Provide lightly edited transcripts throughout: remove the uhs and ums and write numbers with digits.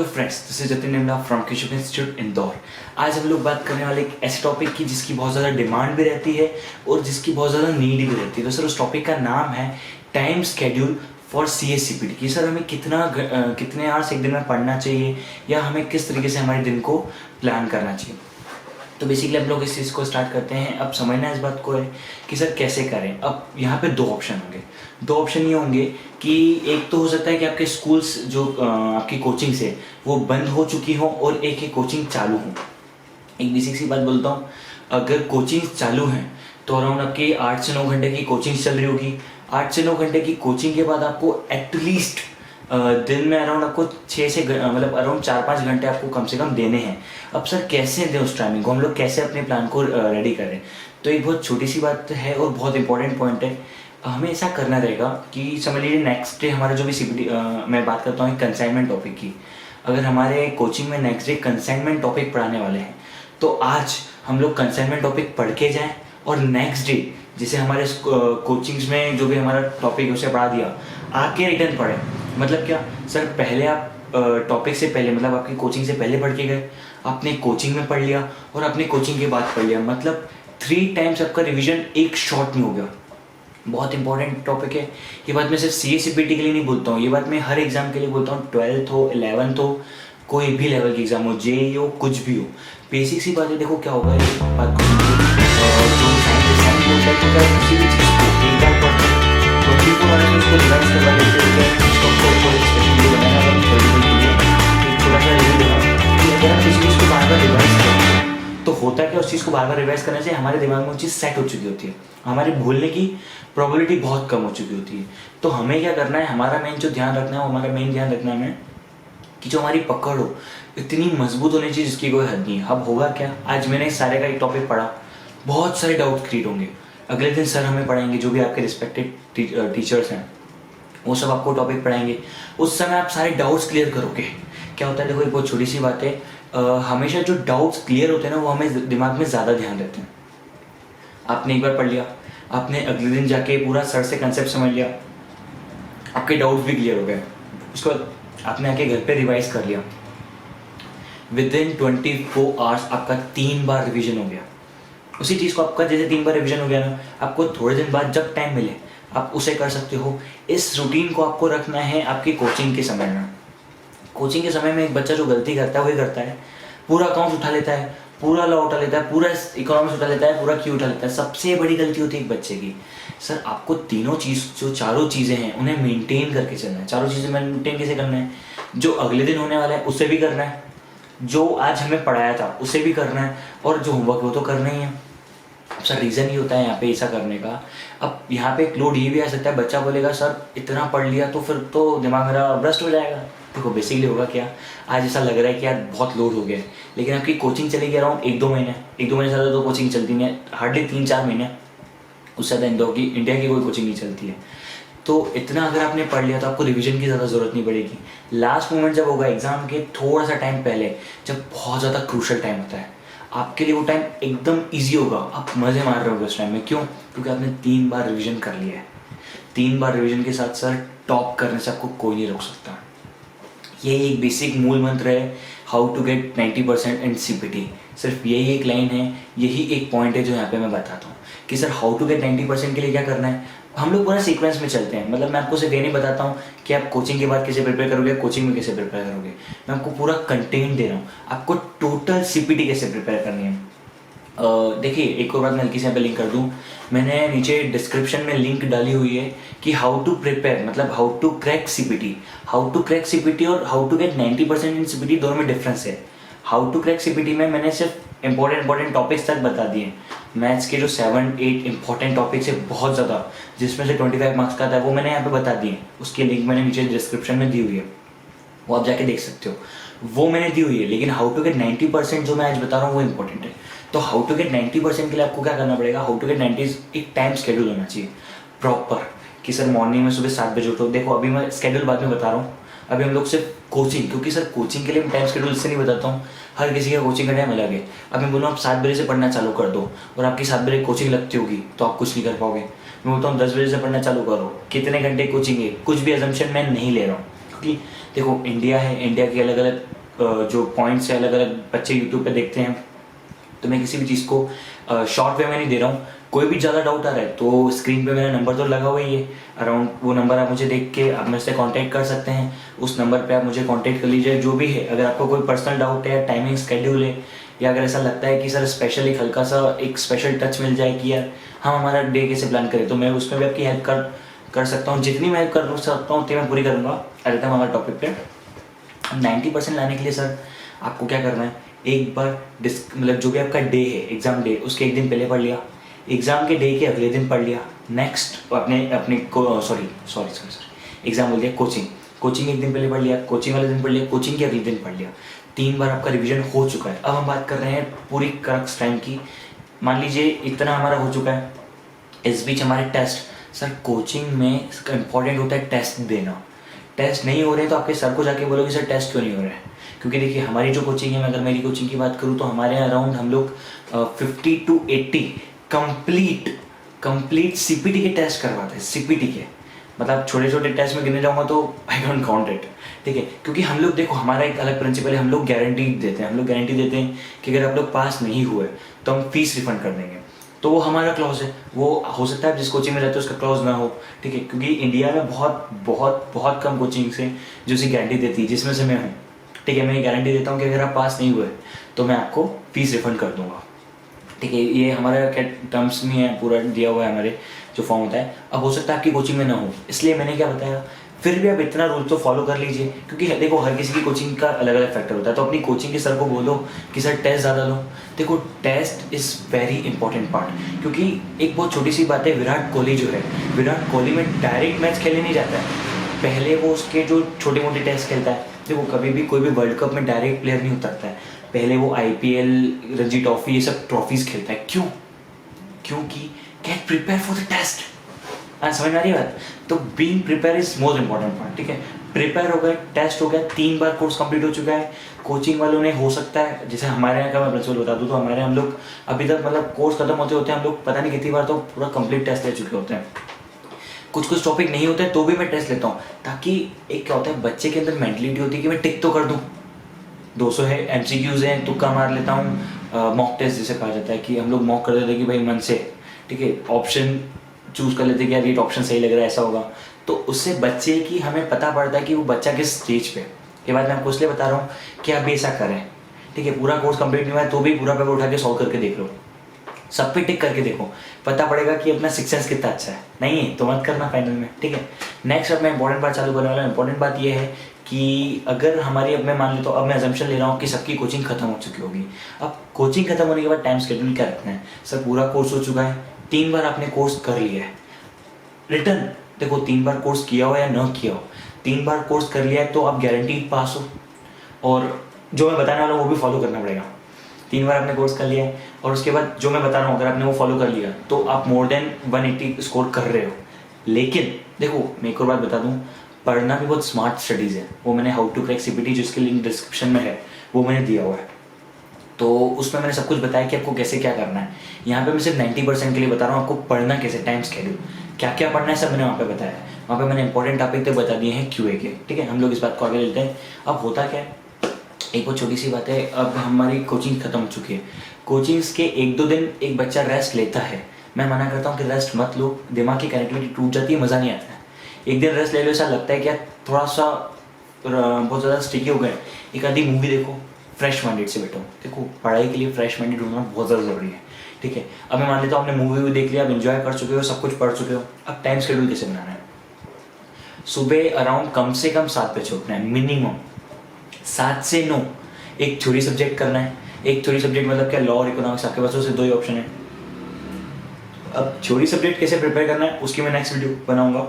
Hello friends, this is Jatin Nirmala from Keshav institute Indore. आज हम लोग बात करने वाले एक ऐसे टॉपिक की जिसकी बहुत ज़्यादा डिमांड भी रहती है और जिसकी बहुत ज़्यादा नीड भी रहती है। तो सर उस टॉपिक का नाम है टाइम स्केड्यूल फॉर CA-CPT कि सर हमें कितने आवर्स एक दिन में पढ़ना चाहिए या हमें किस तरीके से हमारे दिन को प्लान करना चाहिए। तो बेसिकली हम लोग इस चीज़ को स्टार्ट करते हैं। अब समझना इस बात को है कि सर कैसे करें। अब यहाँ पे दो ऑप्शन ये होंगे कि एक तो हो सकता है कि आपके स्कूल्स जो आपकी कोचिंग से वो बंद हो चुकी हो और एक कोचिंग चालू हो। एक बेसिक सी बात बोलता हूँ, अगर कोचिंग चालू हैं तो अराउंड आपकी 8 से 9 घंटे की कोचिंग चल रही होगी। 8 से 9 घंटे की कोचिंग के बाद आपको एटलीस्ट दिन में अराउंड आपको 6 से मतलब अराउंड 4-5 घंटे आपको कम से कम देने हैं। अब सर कैसे दें उस टाइमिंग को, हम लोग कैसे अपने प्लान को रेडी करें। तो एक बहुत छोटी सी बात है और बहुत इंपॉर्टेंट पॉइंट है। हमें ऐसा करना रहेगा कि समझ लीजिए नेक्स्ट डे हमारा जो भी CPT मैं बात करता हूँ कंसाइनमेंट टॉपिक की। अगर हमारे कोचिंग में नेक्स्ट डे कंसाइनमेंट टॉपिक पढ़ाने वाले हैं तो आज हम लोग कंसाइनमेंट टॉपिक पढ़ के जाएँ और नेक्स्ट डे जैसे हमारे कोचिंग्स में जो भी हमारा टॉपिक है उसे पढ़ा दिया, आके रिटर्न पढ़ें। मतलब क्या सर, पहले आप टॉपिक से पहले मतलब आपकी कोचिंग से पहले पढ़ के गए, आपने कोचिंग में पढ़ लिया और अपनी कोचिंग के बाद पढ़ लिया। मतलब 3 टाइम्स आपका रिवीजन एक शॉट में हो गया। बहुत इंपॉर्टेंट टॉपिक है। ये बात मैं सिर्फ CA-CPT के लिए नहीं बोलता हूँ, ये बात मैं हर एग्जाम के लिए बोलता हूँ। 12th हो, 11th हो, कोई भी लेवल की एग्जाम हो, JEE हो, कुछ भी हो। बेसिक सी बात है। देखो क्या होगा, इस बात को जो साइंस होता है कि किसी भी चीज़ को एक बार पढ़ते हैं 24 आवर्स में उसको रिवाइज करवा लेते हैं। थोड़ा सा रिव्यू देना कि अगर आप किसी चीज़ को बार बार रिवाइज करते हैं तो होता क्या, उस चीज़ को बार बार रिवाइज करने से हमारे दिमाग में वो चीज़ सेट हो चुकी होती है, हमारे भूलने की प्रोबेबिलिटी बहुत कम हो चुकी होती है। तो हमें क्या करना है, हमारा मेन जो ध्यान रखना है वो हमारा मेन ध्यान रखना है कि जो हमारी पकड़ हो इतनी मजबूत होनी चाहिए जिसकी कोई हद नहीं है। अब होगा क्या, आज मैंने इस सारे का एक टॉपिक पढ़ा, बहुत सारे डाउट क्रिएट होंगे। अगले दिन सर हमें पढ़ाएंगे, जो भी आपके रिस्पेक्टेड टीचर्स हैं वो सब आपको टॉपिक पढ़ाएंगे। उस समय आप सारे डाउट्स क्लियर करोगे। क्या होता है, देखो एक बहुत छोटी सी बात है, हमेशा जो डाउट्स क्लियर होते हैं ना वो हमें दिमाग में ज़्यादा ध्यान रहते हैं। आपने एक बार पढ़ लिया, आपने अगले दिन जाके पूरा सर से कंसेप्ट समझ लिया, आपके डाउट्स भी क्लियर हो गए। उसके बाद आपने आके घर पे रिवाइज कर लिया, विदिन 24 आवर्स आपका 3 बार रिवीजन हो गया। उसी चीज़ को आपका जैसे 3 बार रिवीजन हो गया ना, आपको थोड़े दिन बाद जब टाइम मिले आप उसे कर सकते हो। इस रूटीन को आपको रखना है आपकी कोचिंग के समय में। कोचिंग के समय में एक बच्चा जो गलती करता है वही करता है, पूरा अकाउंट उठा लेता है, पूरा लॉ उठा लेता है, पूरा इकोनॉमिक्स उठा लेता है, पूरा क्यू उठा लेता है। सबसे बड़ी गलती होती है एक बच्चे की। सर आपको जो चारों चीज़ें हैं उन्हें मेंटेन करके चलना है। चारों चीज़ें मेंटेन कैसे करना है, जो अगले दिन होने वाला है उसे भी करना है, जो आज हमें पढ़ाया था उसे भी करना है, और जो होमवर्क वो तो करना ही है। सर रीज़न ये होता है यहाँ पे ऐसा करने का। अब यहाँ पे एक लोड ये भी आ सकता है, बच्चा बोलेगा सर इतना पढ़ लिया तो फिर तो दिमाग मेरा ब्रस्ट हो जाएगा। देखो बेसिकली होगा क्या, आज ऐसा लग रहा है कि यार बहुत लोड हो गया है, लेकिन आपकी कोचिंग चलेगी अराउंड 1-2 महीने। 1-2 महीने से ज़्यादा तो कोचिंग चलती नहीं है, हार्डली 3-4 महीने, उससे ज़्यादा इंडिया की कोई कोचिंग नहीं चलती है। तो इतना अगर आपने पढ़ लिया तो आपको रिवीजन की ज़्यादा ज़रूरत नहीं पड़ेगी। लास्ट मोमेंट जब होगा एग्जाम के थोड़ा सा टाइम पहले, जब बहुत ज़्यादा क्रूशल टाइम होता है, आपके लिए वो टाइम एकदम ईजी होगा। आप मज़े मार रहे होगे उस टाइम में। क्यों? क्योंकि आपने 3 बार रिवीजन कर लिया है। 3 बार रिवीजन के साथ सर टॉप करने से आपको कोई नहीं रोक सकता। ये एक बेसिक मूल मंत्र है, how to get 90% in CPT। सिर्फ यही एक लाइन है, यही एक पॉइंट है जो यहाँ पे मैं बताता हूँ कि सर हाउ टू गेट 90% के लिए क्या करना है। हम लोग पूरा सीक्वेंस में चलते हैं। मतलब मैं आपको सिर्फ ये नहीं बताता हूँ कि आप कोचिंग के बाद कैसे प्रिपेयर करोगे, कोचिंग में कैसे प्रिपेयर करोगे। मैं आपको पूरा कंटेंट दे रहा हूँ, आपको टोटल CPT कैसे प्रिपेयर करनी है। देखिए एक और बात मैं हल्की से यहाँ पे लिंक कर दूँ, मैंने नीचे डिस्क्रिप्शन में लिंक डाली हुई है कि हाउ टू प्रिपेयर मतलब how to crack CPT। How to crack CPT और how to get 90% in CPT दोनों में डिफरेंस है। हाउ टू क्रैक CPT में मैंने सिर्फ इंपॉर्टेंट टॉपिक्स तक बता दिए। मैथ्स के जो 7-8 इंपॉर्टेंट टॉपिक्स है बहुत ज़्यादा, जिसमें से 25 मार्क्स का था, वो मैंने यहाँ पे बता दिए। उसकी लिंक मैंने नीचे डिस्क्रिप्शन में दी हुई है, वो आप जाके देख सकते हो, वो मैंने दी हुई है। लेकिन हाउ टू गेट 90% जो मैं आज बता रहा हूँ वो इंपॉर्टेंट है। तो हाउ टू गेट 90% के लिए आपको क्या करना पड़ेगा, हाउ टू गेट 90 एक टाइम स्केड्यूल होना चाहिए प्रॉपर, कि सर मॉर्निंग में सुबह 7 बजे उठो। देखो अभी मैं स्केड्यूल बाद में बता रहा हूँ, अभी हम लोग सिर्फ कोचिंग, क्योंकि सर कोचिंग के लिए मैं टाइम स्केड्यूल इससे नहीं बताता हूँ, हर किसी का कोचिंग का टाइम अलग है। अब मैं बोलूँ आप 7 बजे से पढ़ना चालू कर दो और आपकी 7 बजे कोचिंग लगती होगी तो आप कुछ नहीं कर पाओगे। मैं बोलता हूँ 10 बजे से पढ़ना चालू करो, कितने घंटे कोचिंग है, कुछ भी अजम्पशन मैं नहीं ले रहा हूँ, क्योंकि देखो इंडिया है, इंडिया के अलग अलग जो पॉइंट्स है अलग अलग बच्चे यूट्यूब पे देखते हैं, तो मैं किसी भी चीज़ को शॉर्ट वे में नहीं दे रहा हूँ। कोई भी ज़्यादा डाउट आ रहा है तो स्क्रीन पे मेरा नंबर तो लगा हुआ ही है अराउंड, वो नंबर आप मुझे देख के आप मेरे से कांटेक्ट कर सकते हैं। उस नंबर पे आप मुझे कांटेक्ट कर लीजिए जो भी है। अगर आपको कोई पर्सनल डाउट है या टाइमिंग स्केड्यूल है, या अगर ऐसा लगता है कि सर स्पेशल एक हल्का सा एक स्पेशल टच मिल जाए कि यार हम हमारा डे कैसे प्लान करें, तो मैं उसमें भी आपकी हेल्प कर सकता हूँ। जितनी मैं हेल्प कर सकता हूँ उतनी मैं पूरी करूँगा। रहता हूँ हमारे टॉपिक पे 90% लाने के लिए सर आपको क्या करना है, एक बार मतलब जो भी आपका डे है एग्ज़ाम डे उसके एक दिन पहले पढ़ लिया, एग्ज़ाम के डे के अगले दिन पढ़ लिया, नेक्स्ट अपने अपने को सॉरी एग्ज़ाम बोल दिया, कोचिंग एक दिन पहले पढ़ लिया, कोचिंग वाले दिन पढ़ लिया, कोचिंग के अगले दिन पढ़ लिया। 3 बार आपका रिवीजन हो चुका है। अब हम बात कर रहे हैं पूरी क्रक्स टाइम की। मान लीजिए इतना हमारा हो चुका है, इस बीच हमारे टेस्ट। सर कोचिंग में इम्पॉर्टेंट होता है टेस्ट देना। टेस्ट नहीं हो रहे तो आपके सर को जाके बोलोगे सर टेस्ट क्यों नहीं हो रहा है, क्योंकि देखिए हमारी जो कोचिंग है, अगर मेरी कोचिंग की बात करूँ तो हमारे अराउंड हम लोग 50 to 80 कंप्लीट सीपीटी के टेस्ट करवाते हैं। सीपीटी के मतलब छोटे छोटे टेस्ट में गिने जाऊंगा तो आई डोंट काउंट इट, ठीक है। क्योंकि हम लोग देखो हमारा एक अलग प्रिंसिपल है, हम लोग गारंटी देते हैं। हम लोग गारंटी देते हैं कि अगर आप लोग पास नहीं हुए तो हम फीस रिफंड कर देंगे। तो वो हमारा क्लॉज है। वो हो सकता है जिस कोचिंग में रहते हो उसका क्लॉज ना हो, ठीक है, क्योंकि इंडिया में बहुत बहुत बहुत कम कोचिंग्स हैं जो उसी गारंटी देती है, जिसमें से मैं हूँ, ठीक है। मैं ये गारंटी देता हूँ कि अगर आप पास नहीं हुए तो मैं आपको फीस रिफंड कर दूंगा, ठीक है। ये हमारा क्या टर्म्स में है, पूरा दिया हुआ है हमारे जो फॉर्म होता है। अब हो सकता है आपकी कोचिंग में ना हो, इसलिए मैंने क्या बताया, फिर भी आप इतना रूल तो फॉलो कर लीजिए, क्योंकि देखो हर किसी की कोचिंग का अलग अलग फैक्टर होता है। तो अपनी कोचिंग के सर को बोलो कि सर टेस्ट ज़्यादा लो। देखो test is very important part, क्योंकि एक बहुत छोटी सी बात है, विराट कोहली जो है, विराट कोहली में डायरेक्ट मैच खेलने नहीं जाता है, पहले वो उसके जो छोटे मोटे टेस्ट खेलता है। देखो कभी भी कोई भी वर्ल्ड कप में डायरेक्ट प्लेयर नहीं उतरता है, पहले वो IPL, रणजी ट्रॉफी, ये सब ट्रॉफीज खेलता है। क्यों? क्योंकि get prepare for the test. समझ में आ रही है बात? तो being prepare is most important part, ठीक है। प्रिपेयर हो गए, टेस्ट हो गया, 3 बार कोर्स कंप्लीट हो चुका है। कोचिंग वालों ने हो सकता है, जैसे हमारे यहाँ का मैं प्रिंसिपल बता दूँ तो हमारे हम लोग अभी तक मतलब कोर्स खत्म होते होते हम लोग पता नहीं कितनी बार तो पूरा कंप्लीट टेस्ट ले चुके होते हैं। कुछ टॉपिक नहीं होते तो भी मैं टेस्ट लेता हूँ, ताकि एक क्या होता है बच्चे के अंदर मेंटलिटी होती है कि मैं टिक तो कर दूँ। 200 है, MCQs हैं, तुक्का मार लेता हूँ। मॉक टेस्ट जिसे कहा जाता है कि हम लोग मॉक कर देते हैं कि भाई मन से, ठीक है, ऑप्शन चूज कर लेते हैं कि यार ये ऑप्शन सही लग रहा है, ऐसा होगा। तो उससे बच्चे की हमें पता पड़ता है कि वो बच्चा किस स्टेज पे। ये बात मैं आपको इसलिए बता रहा हूँ कि आप भी ऐसा करें, ठीक है। पूरा कोर्स कंप्लीट नहीं हुआ है तो भी पूरा पेपर उठा के सॉल्व करके देख लो, सब पे टिक करके देखो, पता पड़ेगा कि अपना सक्सेस कितना अच्छा है। नहीं है तो मत करना फाइनल में, ठीक है। नेक्स्ट अब मैं इंपॉर्टेंट बात चालू करने वाला हूँ। इंपॉर्टेंट बात ये है कि अगर हमारी, अब मैं मान लेता हूँ, अब मैं अजम्पशन ले रहा हूँ कि सबकी कोचिंग खत्म हो चुकी होगी। अब कोचिंग खत्म होने के बाद टाइम शेड्यूल क्या रखना है? सर पूरा कोर्स हो चुका है, 3 बार आपने कोर्स कर लिया है, रिटर्न देखो 3 बार कोर्स किया हो या न किया हो, 3 बार कोर्स कर लिया है तो आप गारंटी पास हो। और जो मैं बताने वाला हूँ वो भी फॉलो करना पड़ेगा। 3 बार आपने कोर्स कर लिया है और उसके बाद जो मैं बता रहा हूँ अगर आपने वो फॉलो कर लिया तो आप मोर देन 180 स्कोर कर रहे हो। लेकिन देखो मैं एक और बात बता दूँ, पढ़ना भी बहुत स्मार्ट स्टडीज़ है। वो मैंने हाउ टू क्रैक CPT जिसके लिंक डिस्क्रिप्शन में है वो मैंने दिया हुआ है, तो उसमें मैंने सब कुछ बताया कि आपको कैसे क्या करना है। यहाँ पे मैं सिर्फ 90% के लिए बता रहा हूँ आपको पढ़ना कैसे, टाइम शेड्यूल क्या क्या पढ़ना है सब मैंने वहाँ पे बताया है। वहाँ पे मैंने इंपॉर्टेंट टॉपिक तो बता दिए हैं QA के, ठीक है। हम लोग इस बात को आगे लेते हैं। अब होता क्या है, एक बहुत छोटी सी बात है, अब हमारी कोचिंग खत्म हो चुकी है। कोचिंग्स के 1-2 दिन एक बच्चा रेस्ट लेता है, मैं मना करता हूँ कि रेस्ट मत लो, दिमाग की कनेक्टिविटी टूट जाती है, मज़ा नहीं आता है। एक दिन रेस्ट ले लो, ऐसा लगता है कि यार थोड़ा सा बहुत ज़्यादा स्टिकी हो गए, एक आधी मूवी देखो, फ्रेश माइंडेड से बैठो। देखो पढ़ाई के लिए फ्रेश माइंडेड होना बहुत ज़्यादा ज़रूरी है, ठीक है। अब मैं मान लेता हूँ आपने मूवी भी देख लिया, आप एंजॉय कर चुके हो, सब कुछ पढ़ चुके हो। अब टाइम शेड्यूल कैसे बनाना है? सुबह अराउंड कम से कम 7 बजे उठना है, मिनिमम 7 से 9 एक थ्योरी सब्जेक्ट करना है। एक थ्योरी सब्जेक्ट मतलब क्या, लॉ और इकोनॉमिक्स, आपके पास सिर्फ 2 ही ऑप्शन है। अब थ्योरी सब्जेक्ट कैसे प्रिपेयर करना है उसकी मैं नेक्स्ट वीडियो बनाऊंगा,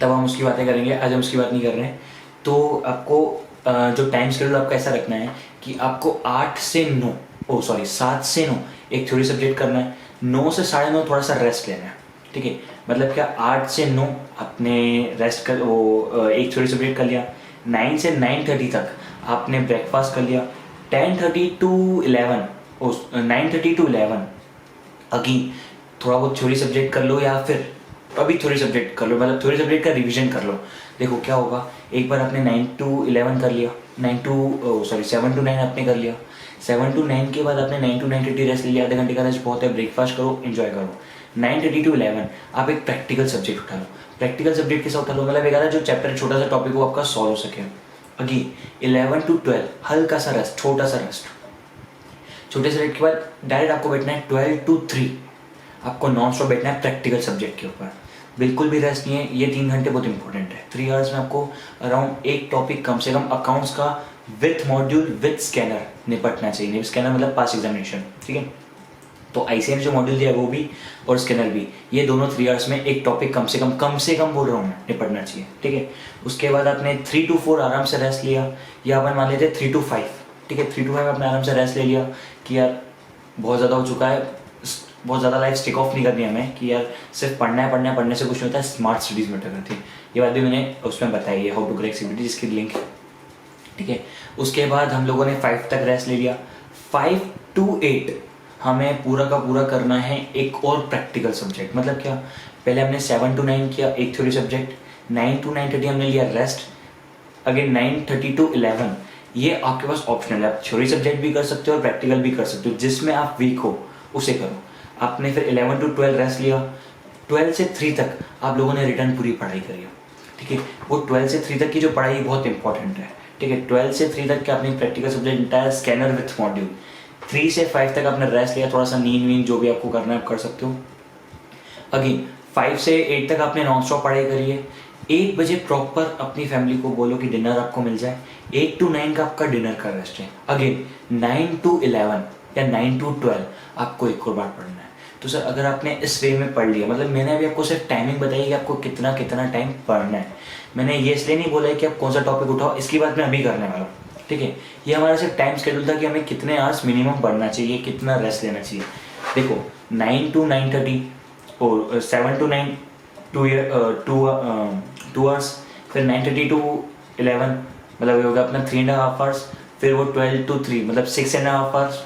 तब हम उसकी बातें करेंगे, आज हम उसकी बात नहीं कर रहे हैं। तो आपको जो टाइम शेड्यूल आपका ऐसा रखना है कि आपको 7 से 9 एक थ्योरी सब्जेक्ट करना है, 9 से 9:30 थोड़ा सा रेस्ट लेना है, ठीक है। मतलब क्या 8 से 9 आपने रेस्ट कर वो एक थ्योरी सब्जेक्ट कर लिया, 9 से 9:30 तक आपने ब्रेकफास्ट कर लिया, 9:30 to 11 अगेन थोड़ा बहुत थ्योरी सब्जेक्ट कर लो, या फिर अभी थ्योरी सब्जेक्ट कर लो, मतलब थ्योरी सब्जेक्ट का रिवीजन कर लो। देखो क्या होगा, एक बार आपने 9 to 11 कर लिया, 7 to 9 आपने कर लिया, 7 to 9 के बाद आपने 9 to 9:30 रेस्ट ले लिया, आधे घंटे का रेस्ट बहुत है, ब्रेकफास्ट करो, एंजॉय करो। 9:30 to 11 आप एक प्रैक्टिकल सब्जेक्ट उठा लो। प्रैक्टिकल सब्जेक्ट कैसा उठा लो, मतलब एक आधा जो चैप्टर छोटा सा टॉपिक हो आपका सॉल्व हो सके। अगेन 11 to 12 हल्का सा रेस्ट, छोटा सा रेस्ट। छोटे से रेस्ट के बाद डायरेक्ट आपको बैठना है 12 to 3 आपको नॉन स्टॉप बैठना है प्रैक्टिकल सब्जेक्ट के ऊपर। बिल्कुल भी रेस्ट नहीं है, ये 3 घंटे बहुत इंपॉर्टेंट है। 3 आवर्स में आपको अराउंड एक टॉपिक कम से कम अकाउंट्स का विथ मॉड्यूल विथ स्कैनर निपटना चाहिए। स्कैनर मतलब पास एग्जामिनेशन, ठीक है। तो ICAI ने जो मॉड्यूल दिया है वो भी और स्कैनर भी, ये दोनों 3 आवर्स में एक टॉपिक कम से कम बोल रहा हूँ मैं, निपटना चाहिए, ठीक है। उसके बाद आपने 3 to 4 आराम से रेस्ट लिया, या अपन मान लेते 3 to 5, ठीक है। 3 to 5 आपने आराम से रेस्ट ले लिया कि यार बहुत ज़्यादा हो चुका है, बहुत ज़्यादा लाइफ स्टिक ऑफ नहीं करनी हमें कि यार सिर्फ पढ़ने से कुछ नहीं होता है, स्मार्ट स्टडीज़ मैटर करती है। ये बात भी मैंने उसमें बताई है, हाउ टू क्रैक CBT, जिसकी लिंक है, ठीक है। उसके बाद हम लोगों ने 5 तक रेस्ट ले लिया। 5 to 8 हमें पूरा का पूरा करना है एक और प्रैक्टिकल सब्जेक्ट। मतलब क्या, पहले हमने 7 to 9 किया एक थ्योरी सब्जेक्ट, 9 to 9:30 हमने लिया रेस्ट, अगेन 9:30 to 11 ये आपके पास ऑप्शनल है, आप थ्योरी सब्जेक्ट भी कर सकते हो और प्रैक्टिकल भी कर सकते हो, जिसमें आप वीक हो उसे करो। आपने फिर 11 to 12 रेस्ट लिया, 12 से 3 तक आप लोगों ने रिटर्न पूरी पढ़ाई करी, ठीक है। वो 12 से 3 तक की जो पढ़ाई बहुत इंपॉर्टेंट है, ठीक है। 12 से 3 तक के आपने practical subject entire scanner with module. 3 से 5 तक आपने रेस्ट लिया, थोड़ा सा नींद जो भी आपको करना है आप कर सकते हो। अगेन 5 से 8 तक आपने नॉन स्टॉप पढ़ाई करी है। 8 बजे प्रॉपर अपनी फैमिली को बोलो कि डिनर आपको मिल जाए। 8 to 9 का आपका डिनर का रेस्ट है। अगेन 9 to 11 या 9 to 12 आपको एक और बार पढ़ना है। तो सर अगर आपने इस वे में पढ़ लिया, मतलब मैंने अभी आपको सिर्फ टाइमिंग बताई कि आपको कितना टाइम पढ़ना है। मैंने ये इसलिए नहीं बोला है कि आप कौन सा टॉपिक उठाओ, इसकी बात मैं अभी करने वाला हूँ, ठीक है। ये हमारा सिर्फ टाइम शेड्यूल था कि हमें कितने आवर्स मिनिमम पढ़ना चाहिए, कितना रेस्ट लेना चाहिए। देखो 9 to 9:30 और 7 to 9 2 आवर्स, फिर 9:30 to 11 मतलब ये होगा अपना 3.5 आवर्स, फिर वो 12 to 3 मतलब 6.5 आवर्स,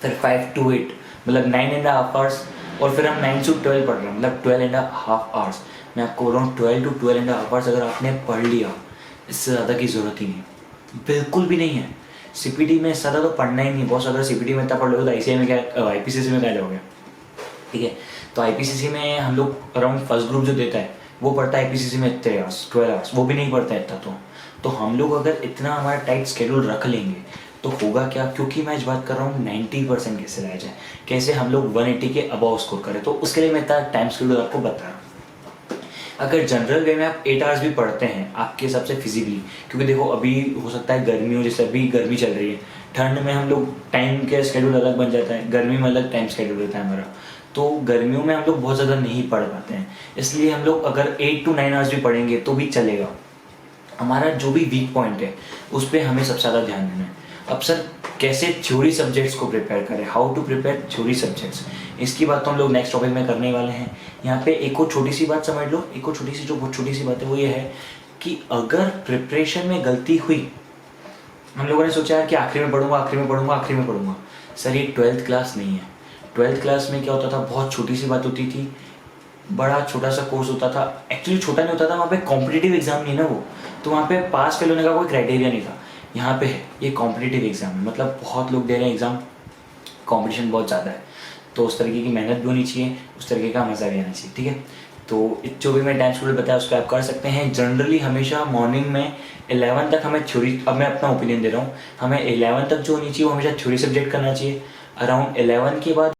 फिर 5 to 8 मतलब 9.5 आवर्स, और फिर हम 9 to 12 पढ़ रहे हैं मतलब 12.5 आवर्स। मैं आपको बोल रहा हूँ 12 to 12.5 आवर्स अगर आपने पढ़ लिया, इससे ज़्यादा की ज़रूरत ही नहीं, बिल्कुल भी नहीं है। CPT में ज़्यादा तो पढ़ना ही नहीं बॉस। अगर CPT में इतना पढ़ लोगे तो ICAI में क्या, IPCC में क्या जाओगे, ठीक है। तो IPCC में हम लोग अराउंड फर्स्ट ग्रुप जो देता है वो पढ़ता है IPCC में 12 आवर्स, वो भी नहीं पढ़ता है इतना। तो हम लोग अगर इतना हमारा टाइट शेड्यूल रख लेंगे तो होगा क्या, क्योंकि मैं इस बात कर रहा हूँ 90% कैसे लाया जाए, कैसे हम लोग 180 के अबव स्कोर करें, तो उसके लिए मैं इतना टाइम शेड्यूल आपको बता रहा हूँ। अगर जनरल वे में आप 8 आवर्स भी पढ़ते हैं आपके हिसाब से फिजिकली, क्योंकि देखो अभी हो सकता है गर्मी हो, जैसे अभी गर्मी चल रही है, ठंड में हम लोग टाइम के शेड्यूल अलग बन जाता है, गर्मी में अलग टाइम शेड्यूल रहता है हमारा। तो गर्मियों में हम लोग बहुत ज़्यादा नहीं पढ़ पाते हैं, इसलिए हम लोग अगर 8 to 9 आवर्स भी पढ़ेंगे तो भी चलेगा। हमारा जो भी वीक पॉइंट है उस पर हमें सबसे ज़्यादा ध्यान देना है। अब सर कैसे थ्योरी सब्जेक्ट्स को प्रिपेयर करें, how to prepare theory subjects, इसकी बात तो हम लोग नेक्स्ट टॉपिक में करने वाले हैं। यहाँ पे एक और छोटी सी बात समझ लो, एक और छोटी सी जो बहुत छोटी सी बात है वो ये है कि अगर प्रिपरेशन में गलती हुई, हम लोगों ने सोचा है कि आखिरी में पढ़ूंगा। सर ये 12th क्लास नहीं है। 12th क्लास में क्या होता था, बहुत छोटी सी बात होती थी, बड़ा छोटा सा कोर्स होता था। एक्चुअली छोटा नहीं होता था, वहाँ पे कॉम्पिटिटिव एग्जाम नहीं ना वो, तो वहाँ पे पास फेल होने का कोई क्राइटेरिया नहीं था। यहाँ पे ये कॉम्पिटिटिव एग्जाम है, मतलब बहुत लोग दे रहे हैं एग्जाम, कंपटीशन बहुत ज़्यादा है, तो उस तरीके की मेहनत भी होनी चाहिए, उस तरीके का मज़ा भी आना चाहिए, ठीक है। तो जो भी मैं टाइम शेड्यूल बताया उस पर आप कर सकते हैं। जनरली हमेशा मॉर्निंग में 11 तक हमें थ्योरी, अब मैं अपना ओपिनियन दे रहा हूँ, हमें 11 तक जो होनी चाहिए वो हमेशा थ्योरी सब्जेक्ट करना चाहिए। अराउंड 11 के बाद